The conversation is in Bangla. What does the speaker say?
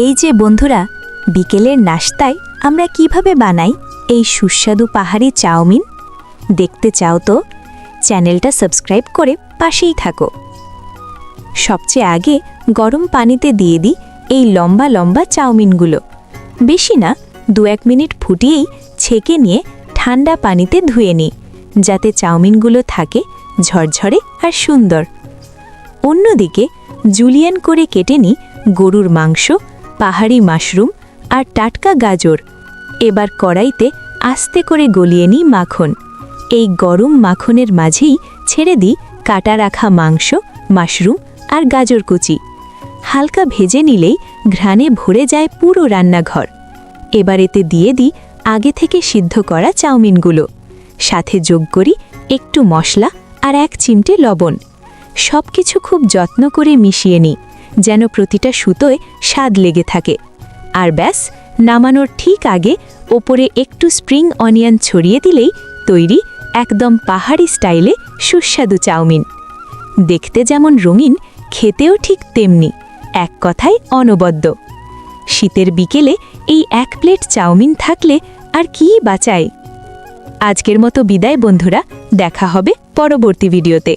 এই যে বন্ধুরা, বিকেলের নাশতায় আমরা কিভাবে বানাই এই সুস্বাদু পাহাড়ি চাউমিন দেখতে চাও তো চ্যানেলটা সাবস্ক্রাইব করে পাশেই থাকো। সবচেয়ে আগে গরম পানিতে দিয়ে দিই এই লম্বা লম্বা চাউমিনগুলো। বেশি না, 2-1 মিনিট ফুটিয়েই ছেঁকে নিয়ে ঠান্ডা পানিতে ধুয়ে নিই, যাতে চাউমিনগুলো থাকে ঝরঝরে আর সুন্দর। অন্যদিকে জুলিয়ান করে কেটে নিই গরুর মাংস, পাহাড়ি মাশরুম আর টাটকা গাজর। এবার কড়াইতে আস্তে করে গলিয়ে নিই মাখন। এই গরম মাখনের মাঝেই ছেড়ে দিই কাটা রাখা মাংস, মাশরুম আর গাজর কুচি। হালকা ভেজে নিলেই ঘ্রাণে ভরে যায় পুরো রান্নাঘর। এবার এতে দিয়ে দিই আগে থেকে সিদ্ধ করা চাউমিনগুলো, সাথে যোগ করি একটু মশলা আর 1 চিমটে লবণ। সব কিছু খুব যত্ন করে মিশিয়ে নিই, যেন প্রতিটা সুতোয় স্বাদ লেগে থাকে। আর ব্যাস, নামানোর ঠিক আগে ওপরে একটু স্প্রিং অনিয়ন ছড়িয়ে দিলেই তৈরি একদম পাহাড়ি স্টাইলে সুস্বাদু চাউমিন। দেখতে যেমন রঙিন, খেতেও ঠিক তেমনি, এক কথায় অনবদ্য। শীতের বিকেলে এই 1 প্লেট চাউমিন থাকলে আর কি বাঁচায়। আজকের মতো বিদায় বন্ধুরা, দেখা হবে পরবর্তী ভিডিওতে।